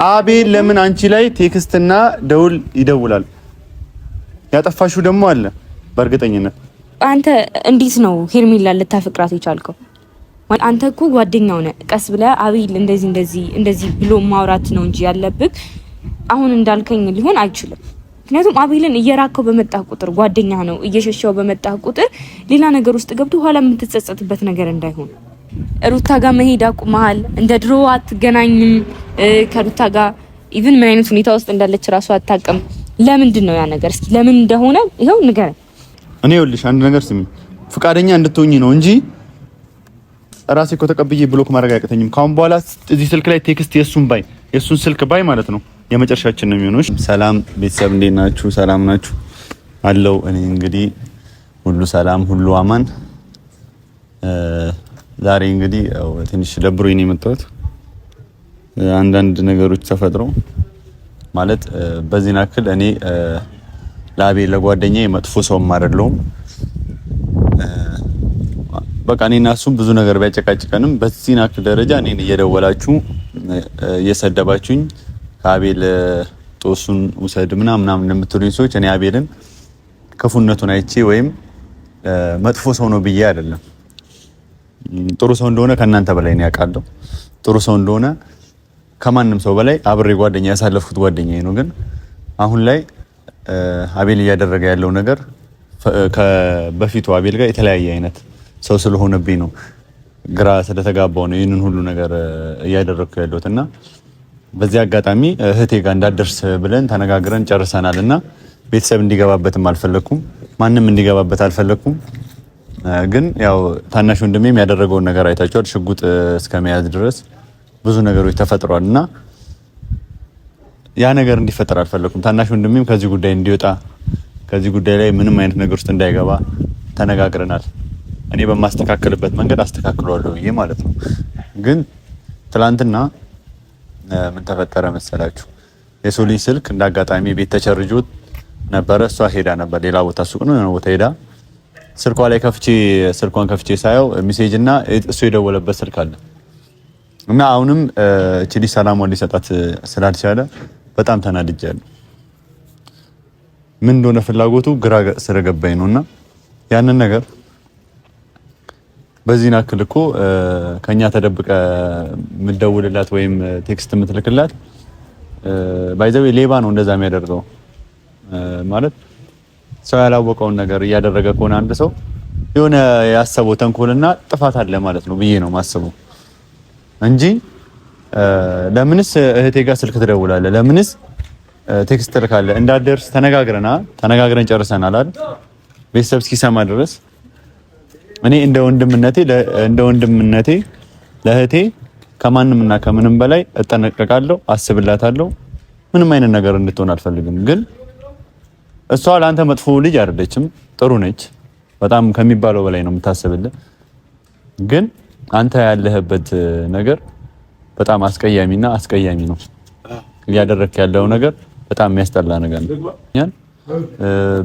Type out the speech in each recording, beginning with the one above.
አቤል ለምን አንቺ ላይ ቴክስትና ደውል ይደውላል? ያጠፋሽው ደግሞ አለ በእርግጠኝነት። አንተ እንዴት ነው ሄርሜላ ልታፈቅራት የቻልከው? አንተ እኮ ጓደኛው ነህ። ቀስ ብለህ አቤል እንደዚህ ብሎ ማውራት ነው እንጂ ያለብህ አሁን እንዳልከኝ ሊሆን አይችልም። ምክንያቱም አቤልን እየራከው በመጣ ቁጥር ጓደኛ ነው፣ እየሸሸው በመጣ ቁጥር ሌላ ነገር ውስጥ ገብቶ ኋላ የምትጸጸትበት ነገር እንዳይሆን። ሩታ ጋር መሄድ አቁመሃል። እንደ ድሮ አትገናኝም ከሩታ ጋር። ኢቭን ምን አይነት ሁኔታ ውስጥ እንዳለች ራሱ አታውቅም። ለምንድን ነው ያ ነገር? እስኪ ለምን እንደሆነ ይኸው ንገረኝ። እኔ ይኸውልሽ አንድ ነገር ስሚ፣ ፍቃደኛ እንድትሆኚ ነው እንጂ ራሴ እኮ ተቀብዬ ብሎክ ማድረግ አያቅተኝም። ካሁን በኋላ እዚህ ስልክ ላይ ቴክስት የሱን ስልክ ባይ ማለት ነው የመጨረሻችን ነው የሚሆነው። ሰላም ቤተሰብ እንዴት ናችሁ? ሰላም ናችሁ? አለው እኔ እንግዲህ ሁሉ ሰላም ሁሉ አማን። ዛሬ እንግዲህ ትንሽ ደብሮኝ ነው የመጣሁት። አንዳንድ ነገሮች ተፈጥረው ማለት በዚህ ናክል እኔ ለአቤል ለጓደኛዬ መጥፎ ሰውም አይደለሁም። በቃ እኔና እሱም ብዙ ነገር ቢያጨቃጭቀንም በዚህ ናክል ደረጃ እኔን እየደወላችሁ እየሰደባችሁኝ ከአቤል ጦሱን ውሰድ ምናምን የምትሉኝ ሰዎች እኔ አቤልን ክፉነቱን አይቼ ወይም መጥፎ ሰው ነው ብዬ አይደለም። ጥሩ ሰው እንደሆነ ከእናንተ በላይ ነው ያውቃለሁ። ጥሩ ሰው እንደሆነ ከማንም ሰው በላይ አብሬ ጓደኛ ያሳለፍኩት ጓደኛዬ ነው። ግን አሁን ላይ አቤል እያደረገ ያለው ነገር በፊቱ አቤል ጋር የተለያየ አይነት ሰው ስለሆነብኝ ነው፣ ግራ ስለተጋባው ነው ይህንን ሁሉ ነገር እያደረግኩ ያለሁት እና በዚህ አጋጣሚ እህቴ ጋር እንዳደርስ ብለን ተነጋግረን ጨርሰናል እና ቤተሰብ እንዲገባበትም አልፈለኩም፣ ማንም እንዲገባበት አልፈለኩም። ግን ያው ታናሽ ወንድሜም ያደረገውን ነገር አይታችኋል። ሽጉጥ እስከመያዝ ድረስ ብዙ ነገሮች ተፈጥሯል እና ያ ነገር እንዲፈጠር አልፈለኩም። ታናሽ ወንድሜም ከዚህ ጉዳይ እንዲወጣ፣ ከዚህ ጉዳይ ላይ ምንም አይነት ነገር ውስጥ እንዳይገባ ተነጋግረናል። እኔ በማስተካከልበት መንገድ አስተካክለዋለሁ ብዬ ማለት ነው። ግን ትላንትና ምን ተፈጠረ መሰላችሁ? የሰው ልጅ ስልክ እንዳጋጣሚ ቤት ተቸርጆ ነበረ። እሷ ሄዳ ነበር ሌላ ቦታ ሱቅ ነው ቦታ ሄዳ ስልኳን ከፍቼ ሳየው ሜሴጅ እና እሱ የደወለበት ስልክ አለ እና አሁንም እቺ ልጅ ሰላሟን ሊሰጣት ስላልቻለ በጣም ተናድጃለሁ። ምን እንደሆነ ፍላጎቱ ግራ ስለገባኝ ነውና ያንን ነገር በዚህ ናክል እኮ ከኛ ተደብቀ ምደውልላት ወይም ቴክስት ምትልክላት ባይዘው ሌባ ነው እንደዛ የሚያደርገው ማለት ሰው ያላወቀውን ነገር እያደረገ ከሆነ አንድ ሰው የሆነ ያሰበው ተንኮልና ጥፋት አለ ማለት ነው ብዬ ነው ማስበው እንጂ ለምንስ እህቴ ጋር ስልክ ትደውላለህ? ለምንስ ቴክስት ትልካለህ? እንዳደርስ ተነጋግረን ጨርሰናል አይደል? ቤተሰብ እስኪሰማ ድረስ እኔ እንደ ወንድምነቴ ለእህቴ ከማንምና ከምንም በላይ እጠነቀቃለሁ፣ አስብላታለሁ። ምንም አይነት ነገር እንድትሆን አልፈልግም። ግን እሷ ለአንተ መጥፎ ልጅ አይደለችም፣ ጥሩ ነች። በጣም ከሚባለው በላይ ነው የምታስብልህ። ግን አንተ ያለህበት ነገር በጣም አስቀያሚ ነው። እያደረክ ያለው ነገር በጣም የሚያስጠላ ነገር ነው።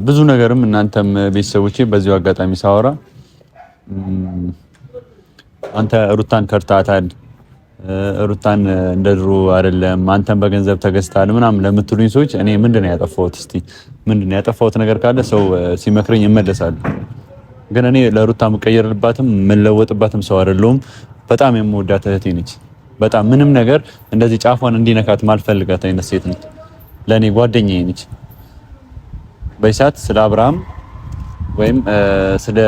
ብዙ ነገርም እናንተም ቤተሰቦቼ በዚሁ አጋጣሚ ሳወራ አንተ ሩታን ከርታታል፣ ሩታን እንደ ድሮ አይደለም፣ አንተም በገንዘብ ተገዝታል ምናምን ለምትሉኝ ሰዎች እኔ ምንድነው ያጠፋሁት? እስቲ ምንድነው ያጠፋሁት ነገር ካለ ሰው ሲመክረኝ እመለሳለሁ። ግን እኔ ለሩታ መቀየርልባትም መለወጥባትም ሰው አይደለሁም። በጣም የምወዳት እህቴ ነች። በጣም ምንም ነገር እንደዚህ ጫፏን እንዲነካት ማልፈልጋት አይነት ሴት ነች። ለኔ ጓደኛዬ ነች። በይሳት ስለ አብርሃም ወይም ስለ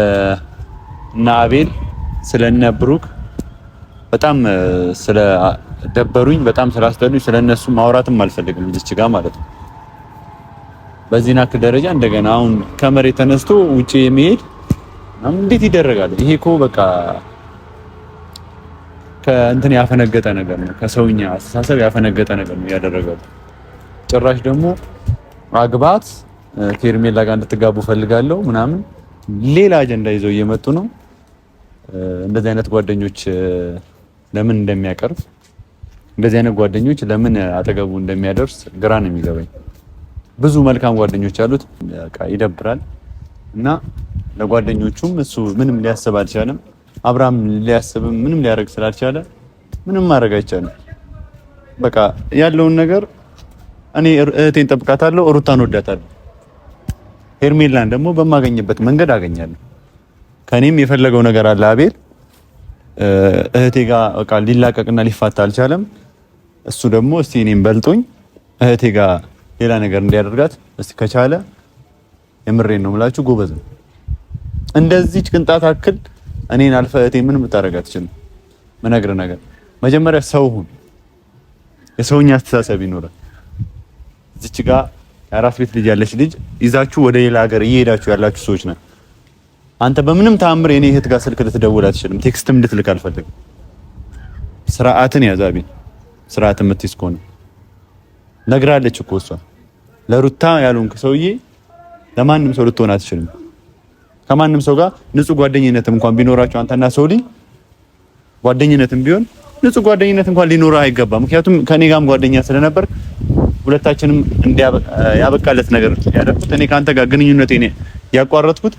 እና አቤል ስለነ ብሩክ በጣም ስለ ደበሩኝ፣ በጣም ስላስጠሉኝ ስለነሱ ማውራትም አልፈልግም እዚች ጋር ማለት ነው። በዚህ ናክ ደረጃ እንደገና አሁን ከመሬት ተነስቶ ውጪ የሚሄድ እንዴት ይደረጋል? ይሄ እኮ በቃ ከእንትን ያፈነገጠ ነገር ነው፣ ከሰውኛ አስተሳሰብ ያፈነገጠ ነገር ነው ያደረገው። ጭራሽ ደግሞ አግባት ከሄርሜላ ጋር እንድትጋቡ ፈልጋለሁ ምናምን ሌላ አጀንዳ ይዘው እየመጡ ነው። እንደዚህ አይነት ጓደኞች ለምን እንደሚያቀርብ እንደዚህ አይነት ጓደኞች ለምን አጠገቡ እንደሚያደርስ ግራ ነው የሚገባኝ። ብዙ መልካም ጓደኞች አሉት፣ በቃ ይደብራል። እና ለጓደኞቹም እሱ ምንም ሊያስብ አልቻለም። አብርሃም ሊያስብም ምንም ሊያደርግ ስላልቻለ ምንም ማድረግ አይቻልም። በቃ ያለውን ነገር እኔ እህቴን ጠብቃታለሁ፣ ሩታን ወዳታለሁ። ሄርሜላን ደግሞ በማገኝበት መንገድ አገኛለሁ። ከኔም የፈለገው ነገር አለ አቤል። እህቴ ጋር በቃ ሊላቀቅና ሊፋታ አልቻለም። እሱ ደግሞ እስቲ እኔም በልጦኝ እህቴ ጋር ሌላ ነገር እንዲያደርጋት እስቲ ከቻለ የምሬን ነው የምላችሁ ጎበዝ ነው። እንደዚህ ቅንጣት አክል እኔን አልፈ እህቴ ምንም ልታደርግ አትችልም። መነግርህ ነገር መጀመሪያ ሰው ሁን፣ የሰውኛ አስተሳሰብ ይኖራል። እዚች ጋር የአራስ ቤት ልጅ ያለች ልጅ ይዛችሁ ወደ ሌላ ሀገር እየሄዳችሁ ያላችሁ ሰዎች ነን። አንተ በምንም ተአምር የኔ እህት ጋር ስልክ ልትደውል አትችልም። ቴክስትም ልትልክ አልፈልግም። ስርዓትን ያዝ አቤል። ስርዓት የምትይዝ ከሆነ ነግራለች እኮ እሷ ለሩታ ያሉን ሰውዬ ለማንም ሰው ልትሆን አትችልም። ከማንም ሰው ጋር ንጹህ ጓደኝነትም እንኳን ቢኖራቸው አንተና ሰው ልጅ ጓደኝነትም ቢሆን ንጹህ ጓደኝነት እንኳን ሊኖር አይገባም። ምክንያቱም ከኔ ጋርም ጓደኛ ስለነበር ሁለታችንም ያበቃለት ነገር ያደረኩት እኔ ካንተ ጋር ግንኙነቴን ያቋረጥኩት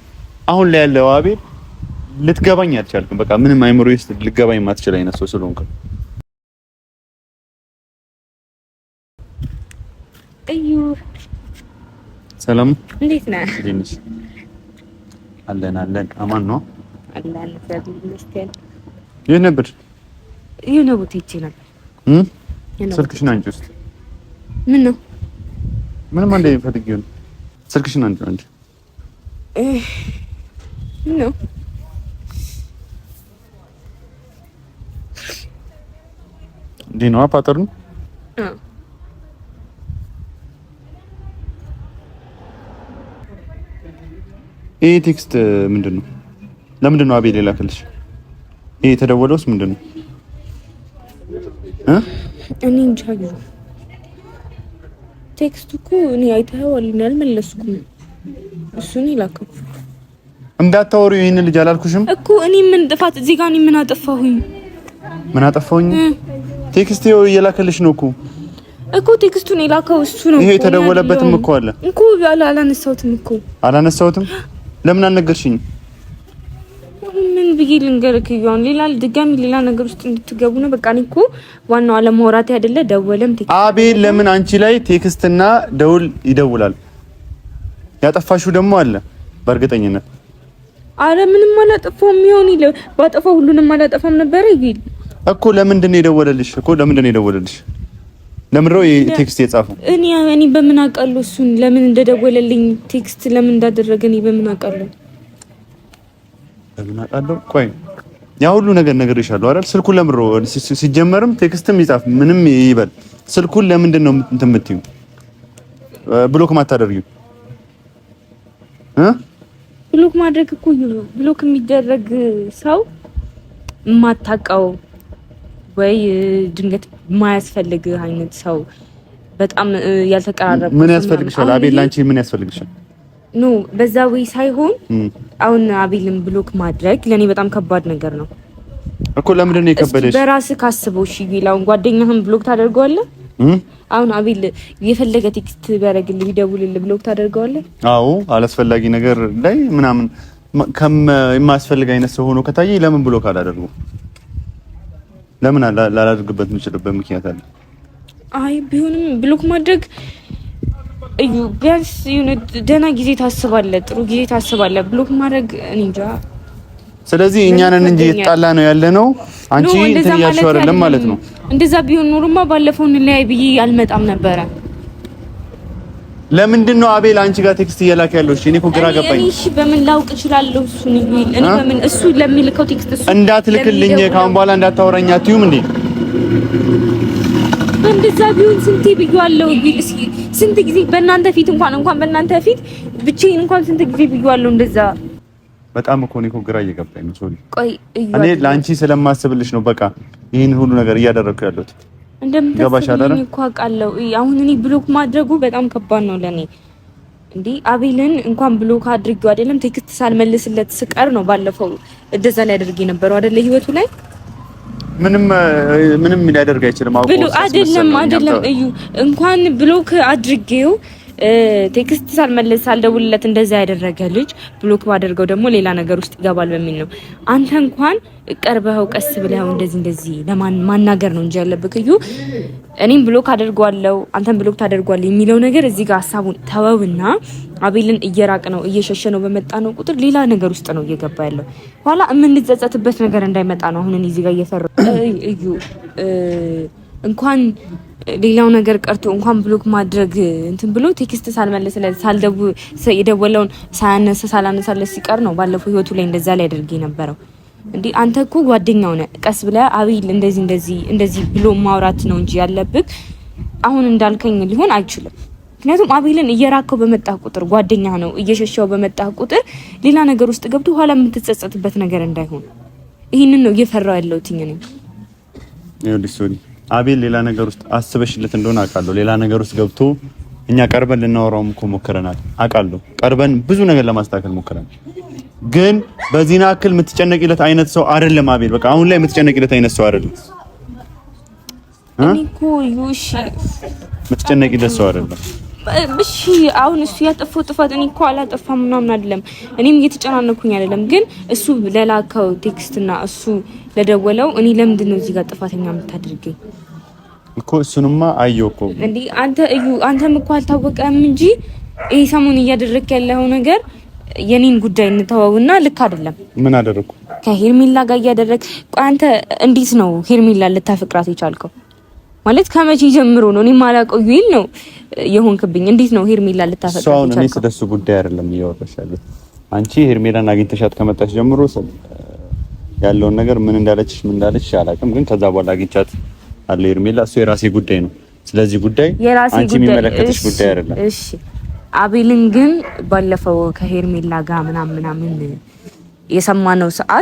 አሁን ላይ ያለው አቤል ልትገባኝ አልቻልክም። በቃ ምንም አይምሮ ውስጥ ልትገባኝ የማትችል አይነት ሰው ስለሆንክ እዩ። ሰላም እንዴት ነህ? አለን አማን ነው አለን እግዚአብሔር ይመስገን። የት ነበር? የሆነ ቦታ ሂጅ ነበር። ስልክሽን አንቺ ውስጥ ምን ነው? ምንም አንዴ ፈልጊው ነው። ስልክሽን አንቺ ምን ነው? ዲኖ ፓተርኑ ይሄ ቴክስት ምንድነው? ለምንድን ነው አቤል የላከልሽ? ይሄ የተደወለውስ ምንድነው? እኔ እንጃ። ቴክስቱ እኮ እኔ አይተኸዋል፣ እኔ አልመለስኩም። እሱን ይላከው እንዳታወሪው ይሄን ልጅ አላልኩሽም እኮ። እኔ ምን ጥፋት እዚህ ጋር? እኔ ምን አጠፋሁኝ? ምን አጠፋሁኝ? ቴክስት ይኸው እየላከልሽ ነው እኮ ቴክስቱን የላከው እሱ ነው። ይሄ የተደወለበትም እኮ አለ እኮ። አላነሳሁትም እኮ። አላነሳሁትም? ለምን አልነገርሽኝም? ምን ብዬ ልንገርክ? ይሁን ድጋሚ ሌላ ነገር ውስጥ እንድትገቡ ነው። በቃ እኔ እኮ ዋናው አለማውራት አይደለ? ደወለም አቤል ለምን አንቺ ላይ ቴክስትና ደውል ይደውላል? ያጠፋሽው ደግሞ አለ በእርግጠኝነት። አረ ምንም አላጠፋም። ይሁን ባጠፋው ሁሉንም አላጠፋም ነበር ይል እኮ። ለምንድን ነው የደወለልሽ እኮ? ለምንድን ነው የደወለልሽ? ለምን ነው ቴክስት የጻፈው? እኔ በምን አውቃለሁ? እሱን ለምን እንደደወለልኝ ቴክስት ለምን እንዳደረገ እኔ በምን አውቃለሁ? በምን አውቃለሁ? ቆይ ያ ሁሉ ነገር ነግሬሻለሁ አይደል? ስልኩን ለምን ነው ሲጀመርም ቴክስትም ይጻፍ ምንም ይበል፣ ስልኩን ለምንድን ነው እንትን የምትይው? ብሎክ ማታደርጊው? ብሎክ ማድረግ እኮ ብሎክ የሚደረግ ሰው የማታውቀው ወይ ድንገት የማያስፈልግ አይነት ሰው በጣም ያልተቀራረበ ምን ያስፈልግሻል? አቤል ላንቺ ምን ያስፈልግሻል? ኖ በዛ ወይ ሳይሆን አሁን አቤልን ብሎክ ማድረግ ለኔ በጣም ከባድ ነገር ነው እኮ። ለምንድን ነው የከበደሽ? በራስህ ካስበው እሺ ቢላውን ጓደኛህን ብሎክ ታደርገዋለህ? አሁን አቤል የፈለገ ቴክስት ቢያደርግልህ ቢደውልልህ ብሎክ ታደርገዋለህ? አዎ አላስፈላጊ ነገር ላይ ምናምን የማያስፈልግ አይነት ሰው ሆኖ ከታየ ለምን ብሎክ አላደርገው? ለምን ላላደርግበት የምችልበት ምክንያት አለ? አይ ቢሆንም ብሎክ ማድረግ ቢያንስ የሆነ ደህና ጊዜ ታስባለህ፣ ጥሩ ጊዜ ታስባለህ። ብሎክ ማድረግ እኔ እንጃ። ስለዚህ እኛንን እንጂ የተጣላ ነው ያለ ነው። አንቺ እንትን እያልሽው አይደለም ማለት ነው። እንደዛ ቢሆን ኖሮማ ባለፈው እንለያይ ብዬ አልመጣም ነበረ። ለምንድን ነው አቤል አንቺ ጋር ቴክስት እየላከ ያለው? እሺ እኔ እኮ ግራ ገባኝ። እሺ በምን ላውቅ እችላለሁ? እሱን ይል እኔ በምን እሱ ለሚልከው ቴክስት እሱ እንዳትልክልኝ ካሁን በኋላ እንዳታወራኝ አትዩም እንዴ? እንደዛ ቢሆን ስንቴ ብዬዋለሁ። እስኪ ስንት ጊዜ በእናንተ ፊት እንኳን በእናንተ ፊት ብቻዬን እንኳን ስንት ጊዜ ብዬዋለሁ እንደዛ። በጣም እኮ እኔ እኮ ግራ እየገባኝ ነው። ሶሪ ቆይ እኔ ለአንቺ ስለማስብልሽ ነው በቃ ይሄን ሁሉ ነገር እያደረኩ ያለሁት። እንደምትፈልጊኝ እኮ አውቃለሁ። አሁን እኔ ብሎክ ማድረጉ በጣም ከባድ ነው ለኔ። እንዴ አቤልን እንኳን ብሎክ አድርጌው አይደለም ቴክስት ሳልመልስለት ስቀር ነው ባለፈው እንደዛ ላይ አድርጌ ነበር አይደለ? ህይወቱ ላይ ምንም ሊያደርግ አይችልም። አውቆ አይደለም እዩ እንኳን ብሎክ አድርጌው ቴክስት ሳልመልስ ሳልደውልለት እንደዛ ያደረገ ልጅ ብሎክ ባደርገው ደግሞ ሌላ ነገር ውስጥ ይገባል በሚል ነው። አንተ እንኳን ቀርበው ቀስ ብለው እንደዚህ ለማን ማናገር ነው እንጂ ያለብህ እዩ እኔም ብሎክ አደርጓለሁ አንተም ብሎክ ታደርጓለህ የሚለው ነገር እዚህ ጋር ሐሳቡን ተወውና አቤልን እየራቅ ነው እየሸሸ ነው በመጣ ነው ቁጥር ሌላ ነገር ውስጥ ነው እየገባ ያለው። ኋላ የምንጸጸትበት ነገር እንዳይመጣ ነው አሁን እዚህ ጋር እየፈራ እዩ እንኳን ሌላው ነገር ቀርቶ እንኳን ብሎክ ማድረግ እንትን ብሎ ቴክስት ሳልመልስለት የደወለውን ሳላነሳለት ሲቀር ነው ባለፈው ህይወቱ ላይ እንደዛ ላይ አድርጌ ነበረው። እንዴ አንተ እኮ ጓደኛው ነህ። ቀስ ብለህ አቤል እንደዚህ ብሎ ማውራት ነው እንጂ ያለብህ አሁን እንዳልከኝ ሊሆን አይችልም። ምክንያቱም አቤልን እየራከው በመጣ ቁጥር ጓደኛ ነው እየሸሸው በመጣ ቁጥር ሌላ ነገር ውስጥ ገብቶ ኋላ የምትጸጸትበት ነገር እንዳይሆን ይሄንን ነው እየፈራው ያለው ትኝ ነኝ። አቤል ሌላ ነገር ውስጥ አስበሽለት እንደሆነ አውቃለሁ። ሌላ ነገር ውስጥ ገብቶ እኛ ቀርበን ልናወራውም እኮ ሞክረናል አውቃለሁ። ቀርበን ብዙ ነገር ለማስተካከል ሞክረናል። ግን በዚህና አክል የምትጨነቂለት አይነት ሰው አይደለም አቤል። በቃ አሁን ላይ የምትጨነቂለት አይነት ሰው አይደለም። እኔ እኮ ዩሺ የምትጨነቂለት ሰው አይደለም። እሺ አሁን እሱ ያጠፋው ጥፋት እኔ እኮ አላጠፋም ምናምን አይደለም። እኔም እየተጨናነኩኝ አይደለም። ግን እሱ ለላከው ቴክስትና እሱ ለደወለው እኔ ለምንድን ነው እዚህ ጋር ጥፋተኛ የምታደርገኝ እኮ? እሱንማ አየሁ እኮ እንዴ አንተ እዩ አንተም እኮ አልታወቀም እንጂ ይሄ ሰሞኑን እያደረክ ያለው ነገር የኔን ጉዳይ እንተዋውና ልክ አይደለም። ምን አደረኩ? ከሄርሜላ ጋር እያደረክ አንተ እንዴት ነው ሄርሜላ ልታፈቅራት የቻልከው? ማለት ከመቼ ጀምሮ ነው? እኔ ማላውቀው ይል ነው የሆንክብኝ። እንዴት ነው ሄርሜላ ልታፈቅራት የቻልከው? እኔ ስለሱ ጉዳይ አይደለም እያወራሽ ያለው። አንቺ ሄርሜላን አግኝተሻት ከመጣሽ ጀምሮ ያለውን ነገር ምን እንዳለች አላውቅም። ግን ከዛ በኋላ አግኝቻት አለ ሄርሜላ። እሱ የራሴ ጉዳይ ነው። ስለዚህ ጉዳይ አንቺ የሚመለከትሽ ጉዳይ አይደለም። እሺ አቤልን ግን ባለፈው ከሄርሜላ ጋር ምናምን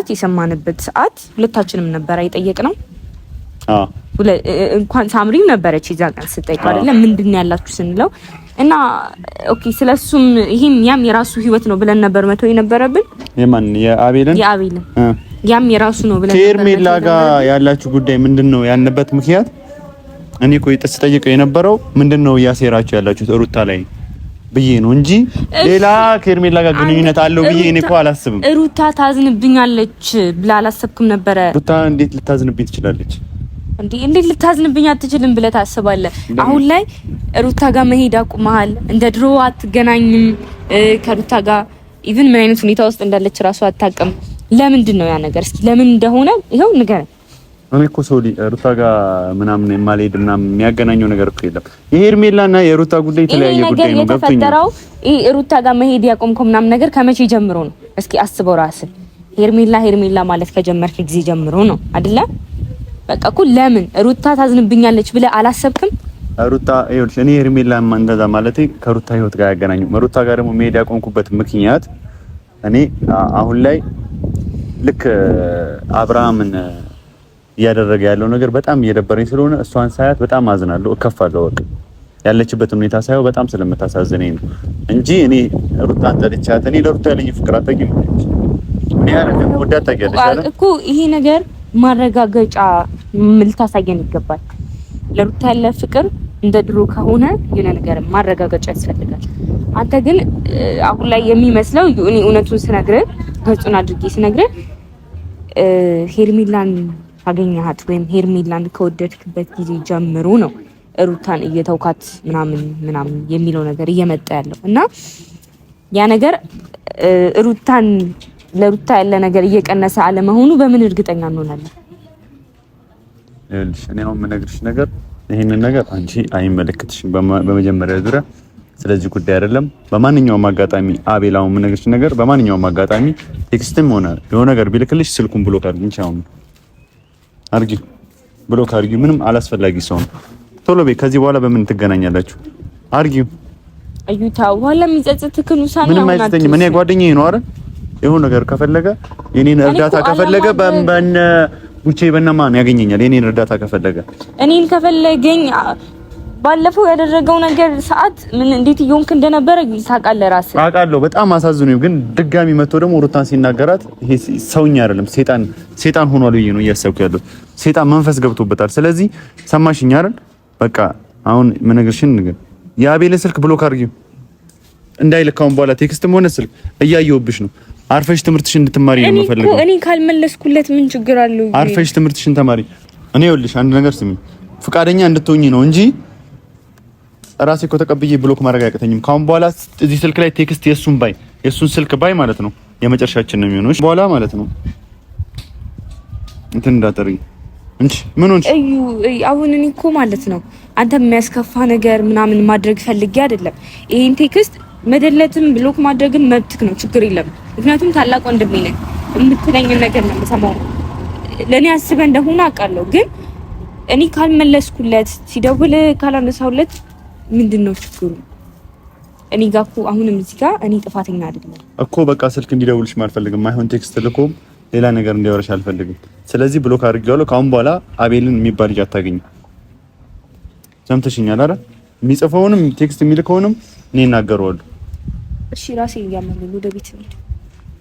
የሰማንበት ሰዓት ሁለታችንም ነበር አይጠየቅነው። እንኳን ሳምሪም ነበረች እዛ ቀን ስጠይቀው አይደለም ምንድነው ያላችሁ ስንለው እና ኦኬ ስለሱም ይሄም ያም የራሱ ህይወት ነው ብለን ነበር መተው የነበረብን። የአቤልን ያም የራሱ ነው ብለን ከሄርሜላ ጋር ያላችሁ ጉዳይ ምንድነው ያንበት ምክንያት? እኔ እኮ ተጠይቀው የነበረው ምንድነው ያሴራችሁ ያላችሁት ሩታ ላይ ብዬ ነው እንጂ ሌላ ከሄርሜላ ጋር ግንኙነት አለው ብዬ እኔ እኮ አላስብም። ሩታ ታዝንብኛለች ብላ አላሰብኩም ነበረ። ሩታ እንዴት ልታዝንብኝ ትችላለች? እንዴት ልታዝንብኝ አትችልም ብለህ ታስባለህ? አሁን ላይ ሩታ ጋር መሄድ አቁመሃል። እንደ ድሮ አትገናኝም ከሩታ ጋር ኢቭን ምን አይነት ሁኔታ ውስጥ እንዳለች ራሱ አታውቅም። ለምንድን ነው ያ ነገር? እስኪ ለምን እንደሆነ ይሄው ንገረኝ። እኔ እኮ ሶሊ ሩታ ጋር ምናምን የማልሄድ ምናምን የሚያገናኘው ነገር እኮ የለም። የሄርሜላና የሩታ ጉዳይ የተለያየ ጉዳይ ነው። የተፈጠረው ይሄ ሩታ ጋር መሄድ ያቆምከው ምናምን ነገር ከመቼ ጀምሮ ነው? እስኪ አስበው ራስህ። ሄርሜላ ማለት ከጀመርክ ጊዜ ጀምሮ ነው አይደለ? በቃ እኮ ለምን ሩታ ታዝንብኛለች ብለህ አላሰብክም? ሩታ ይኸውልሽ፣ እኔ ሄርሜላ እንደዛ ማለቴ ከሩታ ህይወት ጋር ያገናኘው ሩታ ጋር ደግሞ መሄድ ያቆምኩበት ምክንያት እኔ አሁን ላይ ልክ አብርሃምን እያደረገ ያለው ነገር በጣም እየደበረኝ ስለሆነ እሷን ሳያት በጣም አዝናለሁ፣ እከፋለሁ። በቃ ያለችበትን ሁኔታ ሳይው በጣም ስለምታሳዝነኝ ነው እንጂ እኔ ሩታን ጠልቻት እኔ ለሩታ ያለኝ ፍቅር አታውቂም እኔ ያለኝ ወዳት ታውቂያለሽ እኮ ይሄ ነገር ማረጋገጫ ልታሳየን ይገባል። ለሩታ ያለ ፍቅር እንደ ድሮ ከሆነ የሆነ ነገር ማረጋገጫ ያስፈልጋል። አንተ ግን አሁን ላይ የሚመስለው እኔ እውነቱን ስነግርህ ገጹን አድርጌ ስነግርህ ሄርሜላን አገኘሃት ወይም ሄርሜላን ከወደድክበት ጊዜ ጀምሮ ነው ሩታን እየተውካት ምናምን የሚለው ነገር እየመጣ ያለው እና ያ ነገር ሩታን ለሩታ ያለ ነገር እየቀነሰ አለመሆኑ በምን እርግጠኛ እንሆናለን? እኔ አሁን የምነግርሽ ነገር ይሄንን ነገር አንቺ አይመለከትሽም በመጀመሪያ ዙሪያ ስለዚህ ጉዳይ አይደለም። በማንኛውም አጋጣሚ አቤላው የምነግርሽ ነገር በማንኛውም አጋጣሚ ቴክስትም ሆነ የሆነ ነገር ቢልክልሽ ስልኩን ብሎክ አድርጊ። እንቻው ብሎክ አድርጊ። ምንም አላስፈላጊ ሰው ነው። ቶሎ በይ። ከዚህ በኋላ በምን ትገናኛላችሁ? አድርጊው። አዩታ ወላ የሚጸጽትክን ውሳኔ ምንም አይተኝም። እኔ ጓደኛዬ ነው አይደል? የሆነ ነገር ከፈለገ የኔን እርዳታ ከፈለገ በእነ ቡቼ በእነማን ያገኘኛል? የኔን እርዳታ ከፈለገ እኔን ከፈለገኝ ባለፈው ያደረገው ነገር ሰዓት ምን እንዴት ይሆንክ እንደነበረ ታውቃለህ ራስህ። አውቃለሁ። በጣም አሳዝኖኝ ግን ድጋሚ መጥቶ ደግሞ ሩታን ሲናገራት ይሄ ሰውኛ አይደለም ሴጣን ሆኗል ብዬ ነው እያሰብኩ ያለው። ሴጣን መንፈስ ገብቶበታል። ስለዚህ ሰማሽኝ አይደል? በቃ አሁን ምን ነገርሽን ንገር። የአቤልን ስልክ ብሎክ አድርጊው። እንዳይልካውን በኋላ ቴክስትም ሆነ ስልክ እያየሁብሽ ነው። አርፈሽ ትምህርትሽን እንድትማሪ ነው የምፈልገው። እኔ ካልመለስኩለት ምን ችግር አለው? አርፈሽ ትምህርትሽን ተማሪ። እኔ ይኸውልሽ አንድ ነገር ስሚ፣ ፍቃደኛ እንድትሆኚ ነው እንጂ ራሴ እኮ ተቀብዬ ብሎክ ማድረግ አያቅተኝም። ካሁን በኋላ እዚህ ስልክ ላይ ቴክስት የሱን ስልክ ባይ ማለት ነው የመጨረሻችን ነው የሚሆነው በኋላ ማለት ነው። እንትን እንዳጠሪኝ እንጂ ምን ሆንሽ? አሁን እኔ እኮ ማለት ነው አንተ የሚያስከፋ ነገር ምናምን ማድረግ ፈልጌ አይደለም። ይሄን ቴክስት መደለትም ብሎክ ማድረግም መብትክ ነው፣ ችግር የለም። ምክንያቱም ታላቅ ወንድሜ ነህ፣ የምትለኝ ነገር ነው የምሰማው። ለኔ አስበህ እንደሆነ አውቃለሁ፣ ግን እኔ ካልመለስኩለት ሲደውል ካላነሳውለት ምንድነው ችግሩ? እኔ ጋር እኮ አሁንም እዚህ ጋር እኔ ጥፋተኛ አይደለም እኮ። በቃ ስልክ እንዲደውልሽ አልፈልግም። አይሆን ቴክስት ልኮም ሌላ ነገር እንዲያወራሽ አልፈልግም። ስለዚህ ብሎክ አድርጌዋለሁ። ካሁን በኋላ አቤልን የሚባል ልጅ አታገኝ። ሰምተሽኛል አይደል? የሚጽፈውንም ቴክስት የሚልከውንም እኔ እናገረዋለሁ። እሺ ራሴ እያመመኝ ወደ ቤት ነው።